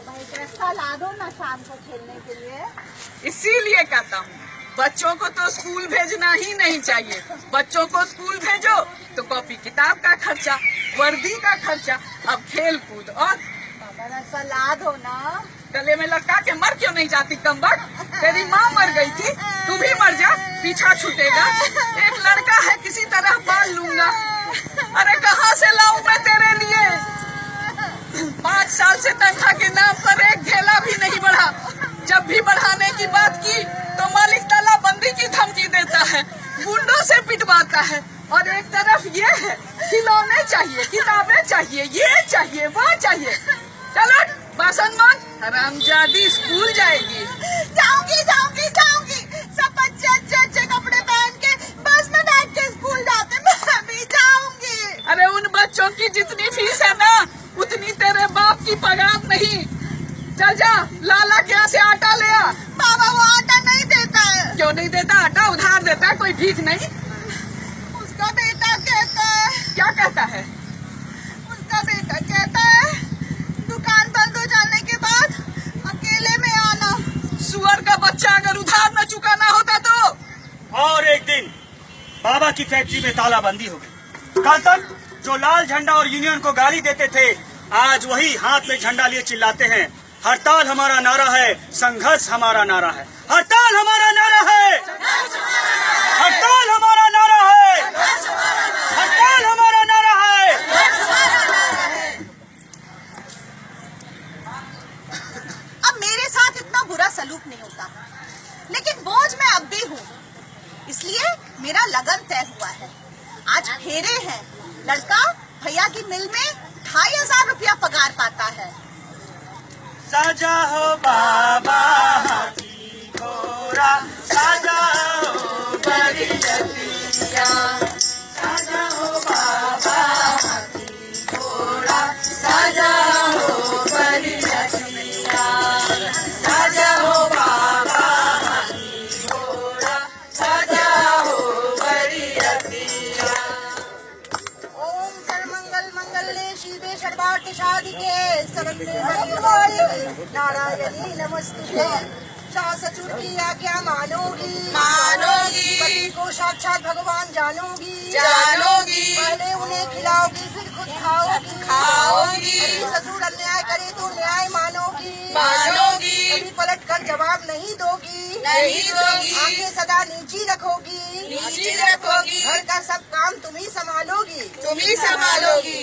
ला दो ना शाम को खेलने के लिए। इसीलिए कहता हूँ बच्चों को तो स्कूल भेजना ही नहीं चाहिए। बच्चों को स्कूल भेजो तो कॉपी किताब का खर्चा, वर्दी का खर्चा, अब खेल कूद और सा ला दो ना। गले में लटका के मर क्यों नहीं जाती कमबख्त? तेरी माँ मर गई थी, तू भी मर जा, पीछा छूटेगा। एक लड़का है किसी तरह पाल लूंगा। अरे कहाँ से लाऊं मैं तेरे लिए? 5 साल से तनख्वाह के नाम पर एक ढेला भी नहीं बढ़ा। जब भी बढ़ाने की बात की तो मालिक तालाबंदी की धमकी देता है, गुंडों से पिटवाता है। और एक तरफ ये है खिलौने चाहिए, किताबें चाहिए, ये चाहिए, वो चाहिए। चलो बासन मान, हरामजादी स्कूल जाएगी। जाऊंगी जाऊंगी जाऊंगी। सब बच्चे अच्छे अच्छे कपड़े पहन के बस में बैठ के स्कूल जाते, मैं भी जाऊंगी। अरे उन बच्चों की जितनी फीस है ना उतनी तेरे बाप की पगार नहीं। चल जा, लाला के यहाँ से आटा ले आ। बाबा वो आटा नहीं देता है। क्यों नहीं देता? आटा उधार देता है, कोई भीख नहीं। उसका बेटा कहता है। क्या कहता है? उसका बेटा कहता है दुकान बंद हो जाने के बाद अकेले में आना। सुअर का बच्चा, अगर उधार न चुकाना होता तो। और एक दिन बाबा की फैक्ट्री में तालाबंदी हो गई। कल तक जो लाल झंडा और यूनियन को गाली देते थे, आज वही हाथ में झंडा लिए चिल्लाते हैं, हड़ताल हमारा नारा है, संघर्ष हमारा नारा है। हड़ताल हमारा नारा है, हड़ताल हमारा नारा है, हड़ताल हमारा नारा है। अब मेरे साथ इतना बुरा सलूक नहीं होता, लेकिन बोझ मैं अब भी हूँ, इसलिए मेरा लगन तय हुआ है। आज फेरे हैं, लड़का भैया की मिल में 2500 रुपया पगार पाता है। साजा हो बाबा हाथी घोड़ा, साजा हो बरियतिया, साजा हो बाबा हाथी घोड़ा, साजा हो बरियतिया, साजा हो बाबा हाथी घोड़ा, साजा हो बरियतिया। ओम सर्वमंगल मंगले शिवे सर्वार्थ साधिके शरण्ये नारायणी नमस्तुते। सास ससुर की आज्ञा मानोगी मानोगी। पति को साक्षात भगवान जानोगी जानोगी। पहले उन्हें खिलाओगी फिर खुद खाओगी खाओगी। यदि ससुर अन्याय करे तो न्याय मानोगी मानोगी। कभी पलट कर जवाब नहीं दोगी नहीं दोगी। आंखें सदा नीची रखोगी नीची रखोगी। घर का सब काम तुम ही संभालोगी तुम ही संभालोगी।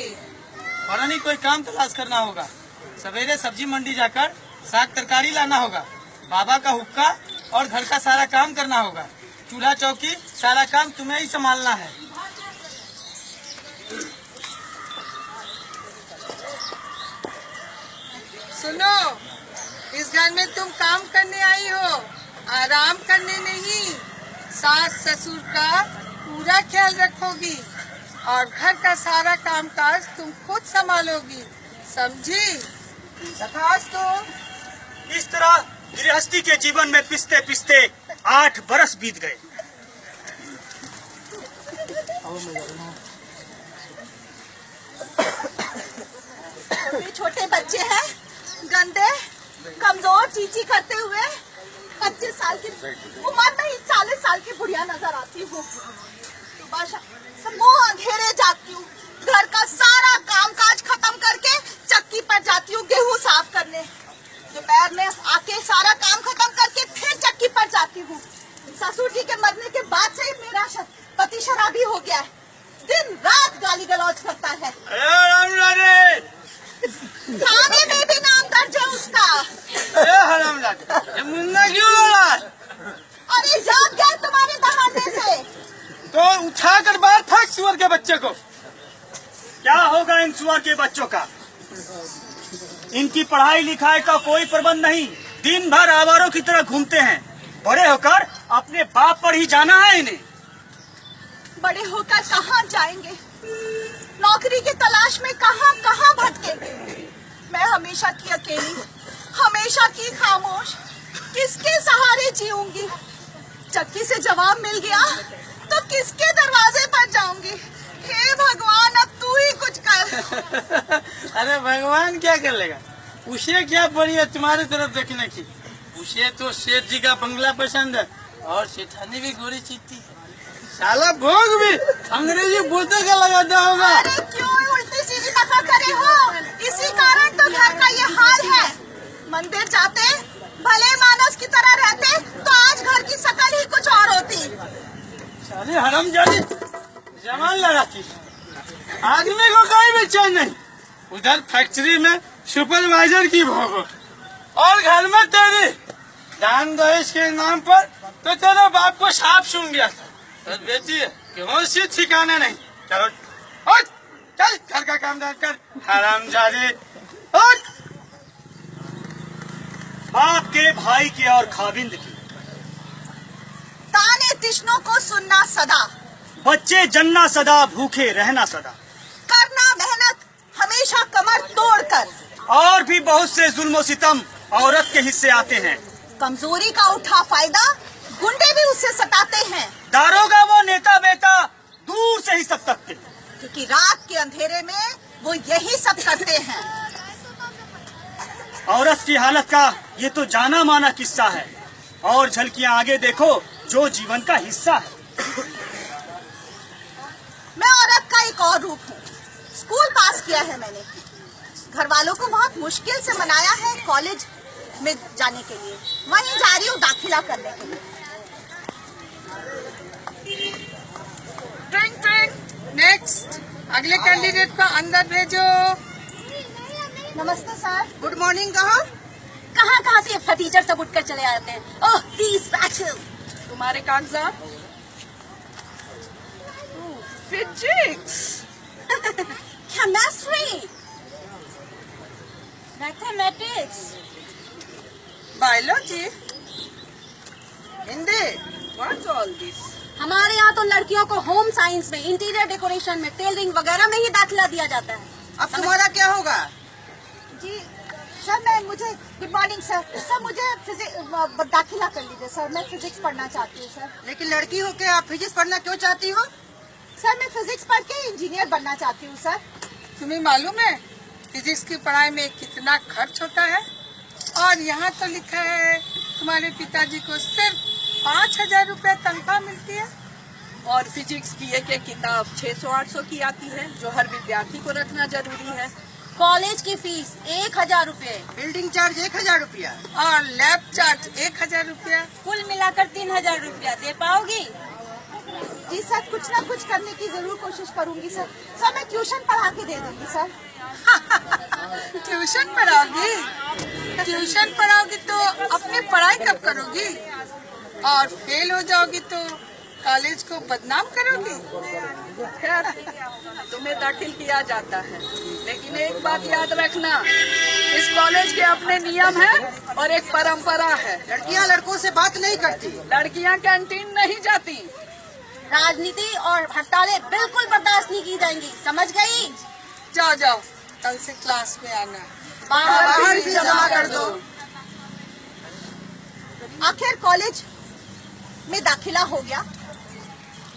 और नहीं कोई काम तलाश करना होगा, सवेरे सब्जी मंडी जाकर साग तरकारी लाना होगा, बाबा का हुक्का और घर का सारा काम करना होगा, चूल्हा चौकी सारा काम तुम्हें ही संभालना है। सुनो, इस घर में तुम काम करने आई हो, आराम करने नहीं। सास ससुर का पूरा ख्याल रखोगी और घर का सारा कामकाज तुम खुद संभालोगी, समझी? तथास्तु। इस तरह गृहस्थी के जीवन में पिसते पिसते 8 बरस बीत गए। भी छोटे बच्चे हैं, गंदे, कमजोर, चींची करते हुए 25 साल की उम्र में ही 40 साल की बुढ़िया नजर आती हूँ। मुँह अंधेरे जाती हूँ, घर का सारा कामकाज खत्म करके चक्की पर जाती हूँ गेहूँ साफ करने। दोपहर में आके सारा काम खत्म करके फिर चक्की पर जाती हूँ। ससुर जी के मरने के बाद से ही मेरा पति शराबी हो गया है, दिन रात गाली गलौज करता है। थाने में भी नाम दर्ज है उसका। मुन्ना क्यों बोला? और ये जान गया तुम्हारे दहाड़ने से। तो उठाकर बाहर फेंक सुअर के बच्चे को। क्या होगा इन सुअर के बच्चों का? इनकी पढ़ाई लिखाई का कोई प्रबंध नहीं, दिन भर आवारों की तरह घूमते हैं। बड़े होकर अपने बाप पर ही जाना है इन्हें। बड़े होकर कहाँ जाएंगे? नौकरी की तलाश में कहाँ कहाँ भटकेंगे? मैं हमेशा की अकेली, हमेशा की खामोश, किसके सहारे जीऊंगी? चक्की से जवाब मिल गया तो किसके दरवाजे पर जाऊंगी? हे भगवान, अब तू ही कुछ कर। अरे भगवान क्या कर लेगा? उसे क्या पड़ी है तुम्हारी तरफ देखने की? उसे तो सेठ जी का बंगला पसंद है और सेठानी भी गोरी चीती है। साला भोग भी अंग्रेजी बोलते का लगाता होगा। अरे क्यों उल्टी सीधी नकल करे हो? इसी कारण तो घर का ये हाल है। मंदिर जाते, भले मानस की तरह रहते तो आज घर की शकल ही कुछ और होती। साले हरामजादी जवान लगाती, आदमी को कोई भी चैन नहीं। उधर फैक्ट्री में सुपरवाइजर की भोगो और घर में तेरी दान दहेज के नाम पर तो तेरे बाप को साफ सुन गया था। तो बेटी क्यों सी ठिकाने नहीं। चलो उठ, चल घर का काम कर हरामजादी। उठ। बाप के भाई के और खाविंद की ताने तिश्नों को सुनना सदा, बच्चे जन्ना सदा, भूखे रहना सदा, करना मेहनत हमेशा कमर तोड़कर। और भी बहुत से जुल्म सितम औरत के हिस्से आते हैं। कमजोरी का उठा फायदा गुंडे भी उससे सताते हैं, दारोगा वो नेता बेटा दूर से ही सब तकते, क्योंकि रात के अंधेरे में वो यही सब करते हैं। औरत की हालत का ये तो जाना माना किस्सा है, और झलकियां आगे देखो जो जीवन का हिस्सा है। मैं औरत का एक और रूप हूँ। स्कूल पास किया है मैंने, घर वालों को बहुत मुश्किल से मनाया है कॉलेज में जाने के लिए, वहीं जा रही हूँ दाखिला करने के लिए। ट्रिंग ट्रिंग, नेक्स्ट अगले कैंडिडेट को अंदर भेजो। नमस्ते सर। गुड मॉर्निंग कहो। कहाँ से फटीचर सब उठकर चले आते हैं। Oh please battle. तुम्हारे कागजात? Physics, chemistry, mathematics, biology, Hindi. What's all this? हमारे यहाँ तो लड़कियों को होम साइंस में, इंटीरियर डेकोरेशन में, टेलरिंग वगैरह में ही दाखिला दिया जाता है। अब तुम्हारा क्या होगा? जी सर मुझे गुड मॉर्निंग सर मुझे दाखिला कर लीजिए सर, मैं फिजिक्स पढ़ना चाहती हूँ सर। लेकिन लड़की हो के आप फिजिक्स पढ़ना क्यों चाहती हो? सर मैं फिजिक्स पढ़ के इंजीनियर बनना चाहती हूँ सर। तुम्हें मालूम है फिजिक्स की पढ़ाई में कितना खर्च होता है? और यहाँ तो लिखा है तुम्हारे पिताजी को सिर्फ 5,000 रुपए तनख्वाह मिलती है, और फिजिक्स की एक किताब 600-800 की आती है, जो हर विद्यार्थी को रखना जरूरी है। कॉलेज की फीस 1,000 रुपए, बिल्डिंग चार्ज 1,000 रुपया। और लैब चार्ज 1,000 रुपया। कुल मिलाकर 3,000 रुपया दे पाओगी? जी सर कुछ ना कुछ करने की जरूर कोशिश करूंगी सर। सर मैं ट्यूशन पढ़ा के दे दूंगी सर। ट्यूशन पढ़ाओगी? ट्यूशन पढ़ाओगी तो अपनी पढ़ाई कब करोगी? और फेल हो जाओगी तो कॉलेज को बदनाम करोगी? खैर, तुम्हें दाखिल किया जाता है, लेकिन एक बात याद रखना, इस कॉलेज के अपने नियम हैं और एक परंपरा है। लड़कियां लड़कों से बात नहीं करती। लड़कियां कैंटीन नहीं जाती। राजनीति और हड़तालें बिल्कुल बर्दाश्त नहीं की जाएंगी, समझ गई? जाओ जाओ, कल से क्लास में आना। बाहर से जमा कर दो। आखिर कॉलेज में दाखिला हो गया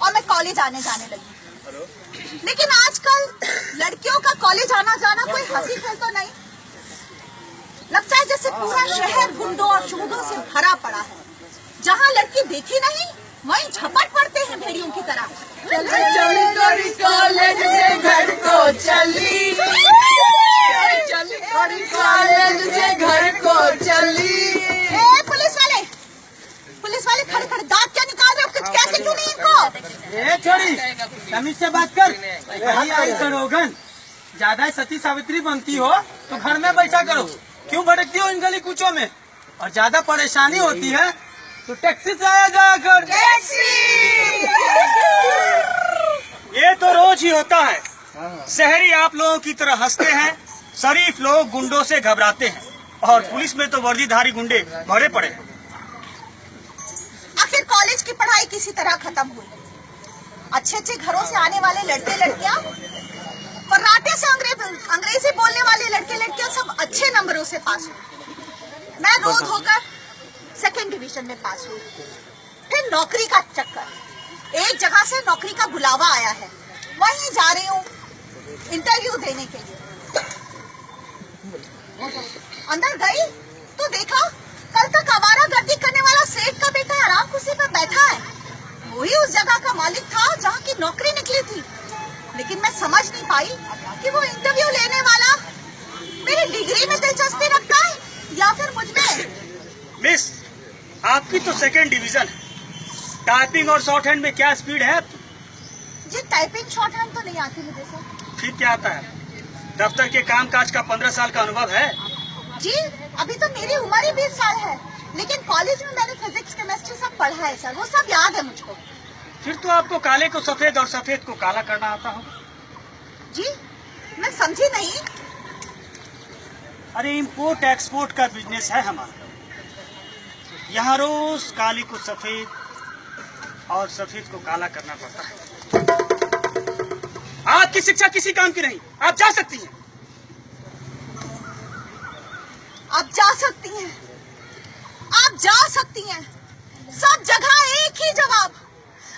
और मैं कॉलेज आने जाने लगी, लेकिन आजकल लड़कियों का कॉलेज आना जाना कोई हंसी खेल तो नहीं। लगता है जैसे पूरा शहर गुंडों और चूड़ों से भरा पड़ा है। जहाँ लड़की देखी नहीं वहीं झपट पड़ते हैं भेड़ियों की तरह। चली कॉलेज से घर को चली, चली कॉलेज से घर को चली। पुलिस वाले खड़े खड़े दांत क्या निकाल रहे हो? कुछ कहते क्यों नहीं इनको? ए छोड़ी, तमीज से बात कर। वही आई करोगन, ज्यादा सती सावित्री बनती हो तो घर में बैठा करो। क्यों भटकती हो इन गली कूचों में? और ज्यादा परेशानी होती है तो टैक्सी से आया जाया कर। ये तो रोज ही होता है। शहरी आप लोगों की तरह हंसते हैं, शरीफ लोग गुंडों से घबराते हैं, और पुलिस में तो वर्दीधारी गुंडे भरे पड़े हैं। आखिर कॉलेज की पढ़ाई किसी तरह खत्म हुई। अच्छे अच्छे घरों से आने वाले लड़के लड़कियां, फर्राटे से अंग्रेजी बोलने वाले लड़के लड़कियां सब अच्छे नंबरों से पास हुए। मैं रोज होकर सेकंड डिवीजन में पास हुई। फिर नौकरी का चक्कर, एक जगह से नौकरी का बुलावा आया है, वहीं जा रही हूँ इंटरव्यू देने के लिए। अंदर गई तो देखा कल तक आवारागर्दी करने वाला सेठ का बेटा आराम कुर्सी पर बैठा है। वही उस जगह का मालिक था जहाँ की नौकरी निकली थी। लेकिन मैं समझ नहीं पाई कि वो इंटरव्यू लेने वाला मेरी डिग्री में दिलचस्पी रखता है या फिर मुझ में। मिस, आपकी तो सेकंड डिवीजन है। टाइपिंग और शॉर्ट हैंड में क्या स्पीड है? जी टाइपिंग शॉर्ट हैंड तो नहीं आती मुझे सर। फिर क्या आता है? दफ्तर के काम काज का 15 साल का अनुभव है। जी अभी तो मेरी उम्र ही 20 साल है, लेकिन कॉलेज में मैंने फिजिक्स केमिस्ट्री सब पढ़ा है सर, वो सब याद है मुझको। फिर तो आपको काले को सफेद और सफेद को काला करना आता होगा। जी मैं समझी नहीं। अरे इम्पोर्ट एक्सपोर्ट का बिजनेस है हमारा। यहाँ रोज काली को सफेद और सफेद को काला करना पड़ता है। आपकी शिक्षा किसी काम की नहीं, आप जा सकती हैं। आप जा सकती हैं, आप जा सकती हैं, सब जगह एक ही जवाब।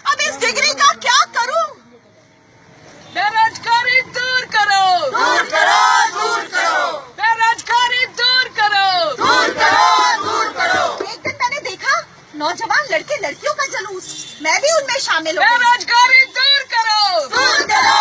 अब इस डिग्री का क्या करूं? बेरोजगारी दूर करो, दूर करो, दूर करो, बेरोजगारी दूर करो, दूर करो, दूर करो। एक दिन मैंने देखा नौजवान लड़के लड़कियों का जुलूस, मैं भी उनमें शामिल हो गई। बेरोजगारी दूर करो, दूर करो,